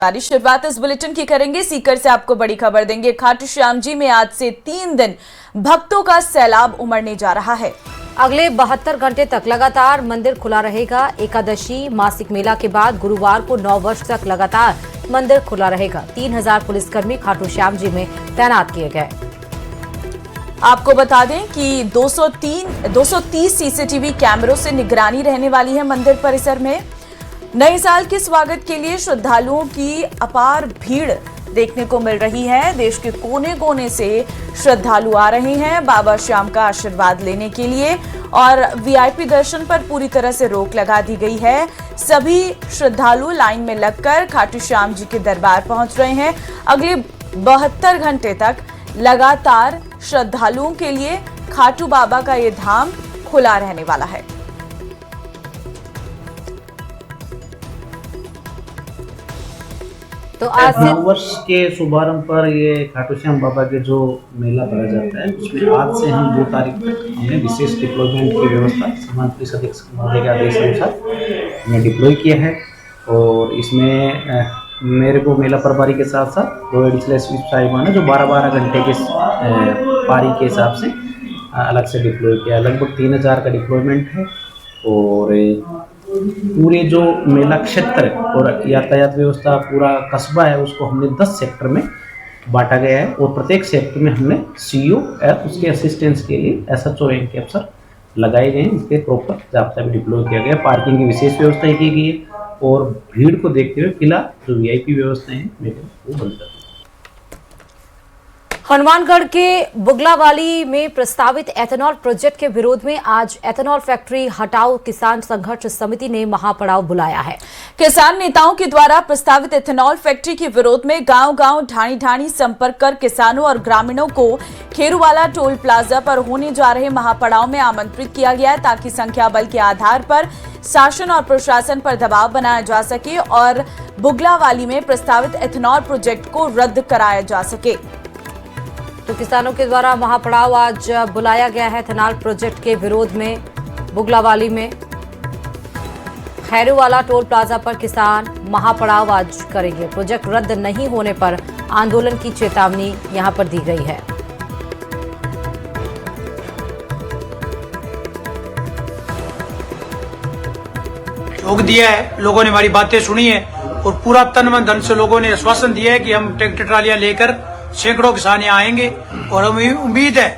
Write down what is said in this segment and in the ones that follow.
शुरुआत इस बुलेटिन की करेंगे। सीकर से आपको बड़ी खबर देंगे। खाटू श्याम जी में आज से 3 दिन भक्तों का सैलाब उमड़ने जा रहा है। अगले 72 घंटे तक लगातार मंदिर खुला रहेगा। एकादशी मासिक मेला के बाद गुरुवार को 9 वर्ष तक लगातार मंदिर खुला रहेगा। 3000 पुलिसकर्मी खाटू श्याम जी में तैनात किए गए। आपको बता दें कि 230 सीसीटीवी कैमरों से निगरानी रहने वाली है मंदिर परिसर में। नए साल के स्वागत के लिए श्रद्धालुओं की अपार भीड़ देखने को मिल रही है। देश के कोने कोने से श्रद्धालु आ रहे हैं बाबा श्याम का आशीर्वाद लेने के लिए और वीआईपी दर्शन पर पूरी तरह से रोक लगा दी गई है। सभी श्रद्धालु लाइन में लगकर खाटू श्याम जी के दरबार पहुंच रहे हैं। अगले 72 घंटे तक लगातार श्रद्धालुओं के लिए खाटू बाबा का ये धाम खुला रहने वाला है। तो आज से 9 वर्ष के शुभारंभ पर ये खाटू श्याम बाबा के जो मेला भरा जाता है उसमें आज से हम 2 तारीख तक हमने विशेष डिप्लॉयमेंट की व्यवस्था समान पुलिस अधीक्षक महोदय के आदेश अनुसार हमने डिप्लॉय किया है। और इसमें मेरे को मेला प्रभारी के साथ साथ 2 एडिशनल एसपी साहिबान है जो 12-12 घंटे के पारी के हिसाब से अलग से डिप्लॉय किया। लगभग 3000 का डिप्लॉयमेंट है। और पूरे जो मेला क्षेत्र और यातायात व्यवस्था पूरा कस्बा है उसको हमने 10 सेक्टर में बांटा गया है। और प्रत्येक सेक्टर में हमने सीओ और उसके असिस्टेंस के लिए एसएचओ रैंक के अफसर लगाए गए हैं। इसके प्रॉपर जाब्ता भी डिप्लॉय किया गया। पार्किंग की विशेष व्यवस्था की गई है और भीड़ को देखते हुए फिलहाल जो वीआईपी व्यवस्थाएं हैं वो बंद कर दी। हनुमानगढ़ के बुगलावाली में प्रस्तावित एथेनॉल प्रोजेक्ट के विरोध में आज एथेनॉल फैक्ट्री हटाओ किसान संघर्ष समिति ने महापड़ाव बुलाया है। किसान नेताओं के द्वारा प्रस्तावित एथेनॉल फैक्ट्री के विरोध में गांव-गांव ढाणी-ढाणी संपर्क कर किसानों और ग्रामीणों को खेरूवाला टोल प्लाजा पर होने जा रहे महापड़ाव में आमंत्रित किया गया है ताकि संख्या बल के आधार पर शासन और प्रशासन पर दबाव बनाया जा सके और बुगलावाली में प्रस्तावित एथेनॉल प्रोजेक्ट को रद्द कराया जा सके। तो किसानों के द्वारा महापड़ाव आज बुलाया गया है एथेनॉल प्रोजेक्ट के विरोध में। बुगलावाली में खैरूवाला टोल प्लाजा पर किसान महापड़ाव आज करेंगे। प्रोजेक्ट रद्द नहीं होने पर आंदोलन की चेतावनी यहां पर दी गई है। रोक दिया है, लोगों ने हमारी बातें सुनी है और पूरा तन मन धन से लोगों ने आश्वासन दिया है कि हम ट्रैक्टर ट्रालियां लेकर सैकड़ों किसान यहाँ आएंगे और हमें उम्मीद है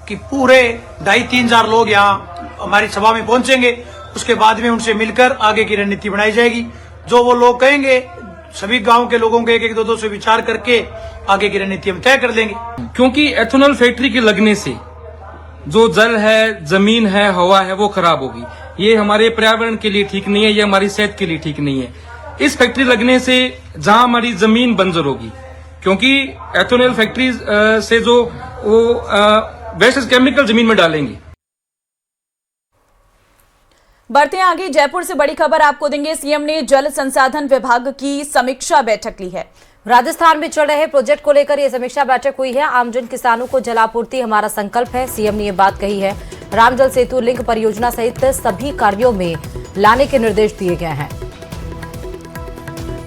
कि पूरे 2,500-3,000 लोग यहाँ हमारी सभा में पहुंचेंगे। उसके बाद में उनसे मिलकर आगे की रणनीति बनाई जाएगी। जो वो लोग कहेंगे सभी गांव के लोगों के 1-1, 2-2 से विचार करके आगे की रणनीति हम तय कर देंगे। क्योंकि एथेनॉल फैक्ट्री के लगने से जो जल है, जमीन है, हवा है वो खराब होगी। ये हमारे पर्यावरण के लिए ठीक नहीं है, ये हमारी सेहत के लिए ठीक नहीं है। इस फैक्ट्री लगने से जहां हमारी जमीन बंजर होगी, क्योंकि एथेनॉल फैक्ट्री से जो वो वेस्ट केमिकल जमीन में डालेंगे। बढ़ते हैं आगे। जयपुर से बड़ी खबर आपको देंगे। सीएम ने जल संसाधन विभाग की समीक्षा बैठक ली है। राजस्थान में चल रहे प्रोजेक्ट को लेकर यह समीक्षा बैठक हुई है। आमजन किसानों को जलापूर्ति हमारा संकल्प है, सीएम ने ये बात कही है। रामजल सेतु लिंक परियोजना सहित सभी कार्यों में लाने के निर्देश दिए गए हैं।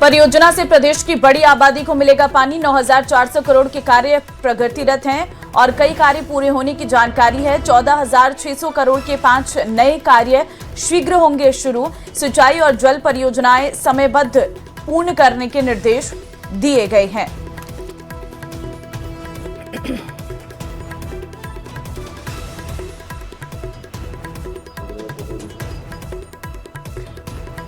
परियोजना से प्रदेश की बड़ी आबादी को मिलेगा पानी। 9,400 करोड़ के कार्य प्रगतिरत हैं और कई कार्य पूरे होने की जानकारी है। 14,600 करोड़ के 5 नए कार्य शीघ्र होंगे शुरू। सिंचाई और जल परियोजनाएं समयबद्ध पूर्ण करने के निर्देश दिए गए हैं।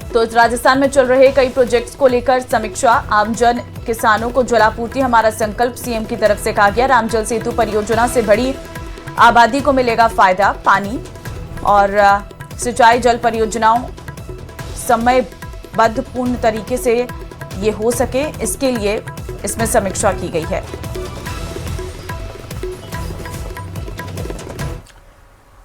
तो राजस्थान में चल रहे कई प्रोजेक्ट्स को लेकर समीक्षा। आमजन किसानों को जलापूर्ति हमारा संकल्प, सीएम की तरफ से कहा गया। रामजल सेतु परियोजना से बड़ी आबादी को मिलेगा फायदा। पानी और सिंचाई जल परियोजनाओं समयबद्ध पूर्ण तरीके से ये हो सके, इसके लिए इसमें समीक्षा की गई है।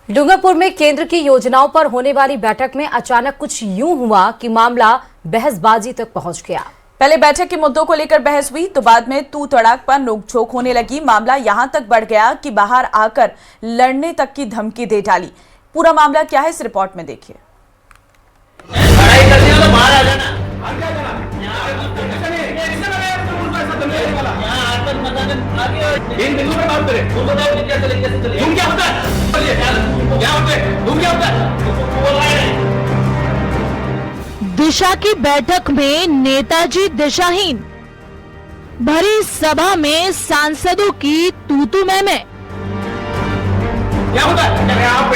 डूंगरपुर में केंद्र की योजनाओं पर होने वाली बैठक में अचानक कुछ यूं हुआ कि मामला बहसबाजी तक पहुंच गया। पहले बैठक के मुद्दों को लेकर बहस हुई तो बाद में तू तड़ाक पर नोकझोंक होने लगी। मामला यहां तक बढ़ गया कि बाहर आकर लड़ने तक की धमकी दे डाली। पूरा मामला क्या है इस रिपोर्ट में देखिए। लड़ाई करनी हो तो बाहर आ जाना। इन बिंदु पर बात करें, तुम बताओ कि क्या चलेगा, कैसे चलेगा, तुम क्या होता है, क्या होता है, तुम क्या होता है। दिशा की बैठक में नेताजी दिशाहीन, भरी सभा में सांसदों की तूतू मैमे। क्या होता है, आप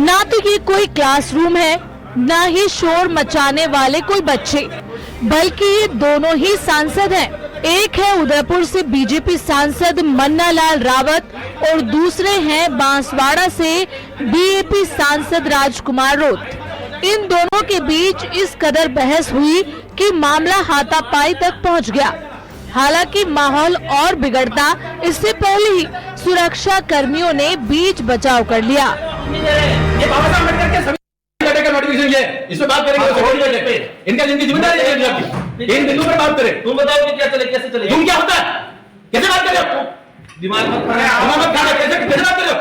ना तो ये कोई क्लासरूम है, ना ही शोर मचाने वाले कोई बच्चे, बल्कि ये दोनों ही सांसद हैं। एक है उदयपुर से बीजेपी सांसद मन्नालाल रावत और दूसरे हैं बांसवाड़ा से बीएपी सांसद राजकुमार रोत। इन दोनों के बीच इस कदर बहस हुई कि मामला हाथापाई तक पहुंच गया। हालांकि माहौल और बिगड़ता इससे पहले ही सुरक्षा कर्मियों ने बीच बचाव कर लिया। ये बाबा साहब अम्बेडकर के सभी का नोटिफिकेशन है, इसमें बात करेंगे, इनका जिनकी जिम्मेदारी है, इन बिंदु पर बात करें। तुम बताओ कि क्या चले, कैसे चले, तुम क्या होता है, कैसे बात कर रहे हो, दिमाग मत खाना, कैसे बात कर रहे हो,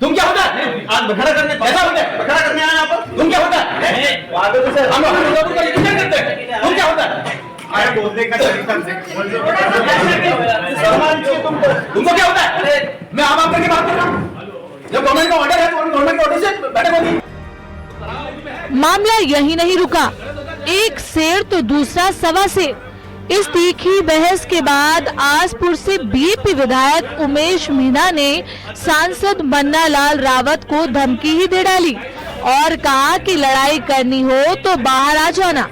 तुम क्या होता है, आज बखरा करने ऐसा होता है, बखरा करने आए यहाँ पर, तुम क्या होता है, हम उदयपुर का रिप्रेजेंट करते हैं, तुम क्या होता है, बोलने का तरीका तुमको क्या होता है, मैं आम आदमी की बात कर रहा हूँ, जब गवर्नमेंट का ऑर्डर है तो गवर्नमेंट के ऑर्डर से बैठक होगी। मामला यही नहीं रुका, एक शेर तो दूसरा सवा शेर। इस तीखी बहस के बाद आसपुर से बीएपी विधायक उमेश मीणा ने सांसद मन्नालाल रावत को धमकी ही दे डाली और कहा कि लड़ाई करनी हो तो बाहर आ जाना।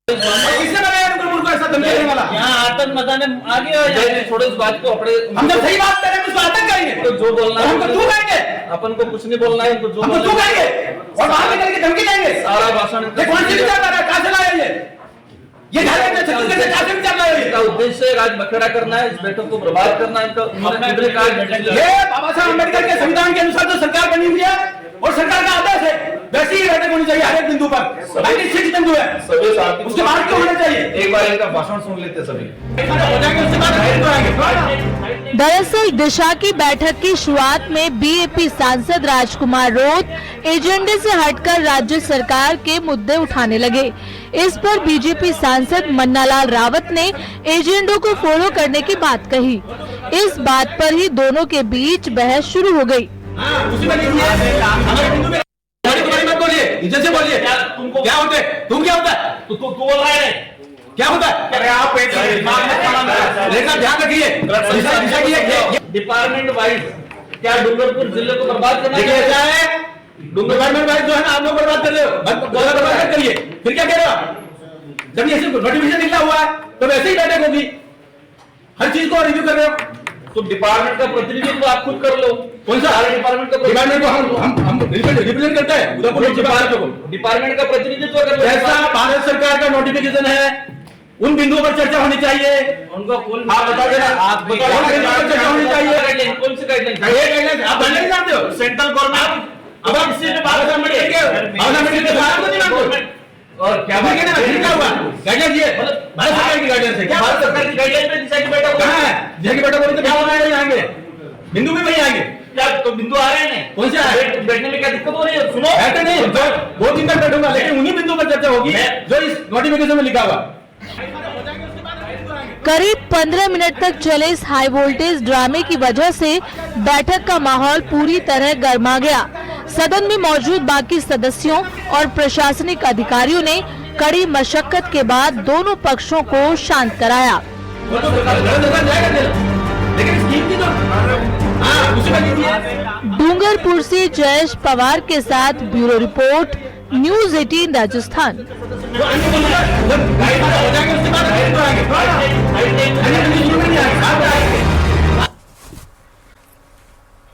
किसने बनाया उनको ऐसा धमकी देने वाला? यहाँ आतंक मचाने आगे हो जाए, छोड़ो इस बात को, अपने हम जब सही बात करें तो आतंक करेंगे, तो जो बोलना है हमको तू कहेंगे, अपन को कुछ नहीं बोलना है, तो जो हमको तू कहेंगे और बाहर निकल के धमकी देंगे, सारा भाषण ये कौन सी विचार है, कहां से लाया ये झारखंड में छत्तीसगढ़ से कहां से विचार लाया ये? इसका उद्देश्य आज बखेड़ा करना है, इस बैठक को बर्बाद करना है, ये बाबा साहब अम्बेडकर के संविधान के अनुसार जो सरकार बनी हुई है और सरकार का आदेश है वैसी ही बैठक होनी चाहिए हर एक बिंदु पर। 96 बिंदु है, सभी साथी उसके बाद क्यों होना चाहिए? एक बार इनका भाषण सुन लेते सभी, हो जाएंगे उसके बाद। दरअसल दिशा की बैठक की शुरुआत में बीएपी सांसद राजकुमार रोत एजेंडे से हटकर राज्य सरकार के मुद्दे उठाने लगे। इस पर बीजेपी सांसद मन्नालाल रावत ने एजेंडों को फॉलो करने की बात कही। इस बात पर ही दोनों के बीच बहस शुरू हो गई। इज्जत से बोलिए, क्या होता है, तुम क्या होता है, तू बोल रहा है क्या होता है, आप लेकिन ध्यान रखिए डिपार्टमेंट वाइज क्या डूंगरपुर जिले को बर्बाद करना क्या है, डिपार्टमेंट वाइज जो है ना आप लोग बर्बाद कर रहे हो, बर्बाद करिए, फिर क्या कह रहे हो, जब ये नोटिफिकेशन निकला हुआ है तो वैसे ही बैठक होगी, हर चीज को रिव्यू कर रहे हो, तो डिपार्टमेंट का प्रतिनिधित्व आप खुद कर लो। कौन सा डिपार्टमेंट को हम रिप्रेजेंट करते हैं, डिपार्टमेंट का प्रतिनिधित्व कर लो। ऐसा भारत सरकार का नोटिफिकेशन है, उन बिंदुओं पर चर्चा होनी चाहिए, उनको आप बता देना, आप चर्चा होनी चाहिए, कौन सी गाइडलाइन आप गाइडलाइन जानते हो, सेंट्रल गवर्नमेंट, अब आप इससे बात और क्या बात है ना, हुआ गाइडलाइन ये भारत सरकार की गाइडलाइन है, क्या भारत सरकार की गाइडलाइन पे दिशा की बैठक कहां है, दिशा की बैठक होगी तो क्या होना है, आएंगे बिंदु भी वही आएंगे, क्या तो बिंदु आ रहे हैं, कौन से बैठने में क्या दिक्कत हो रही है, सुनो बैठे नहीं, बहुत दिन तक बैठूंगा, लेकिन उन्हीं बिंदु पर चर्चा होगी जो इस नोटिफिकेशन में लिखा हुआ। करीब 15 मिनट तक चले इस हाई वोल्टेज ड्रामे की वजह से बैठक का माहौल पूरी तरह गर्मा गया। सदन में मौजूद बाकी सदस्यों और प्रशासनिक अधिकारियों ने कड़ी मशक्कत के बाद दोनों पक्षों को शांत कराया। डूंगरपुर से जयेश पवार के साथ ब्यूरो रिपोर्ट, न्यूज़ 18 राजस्थान।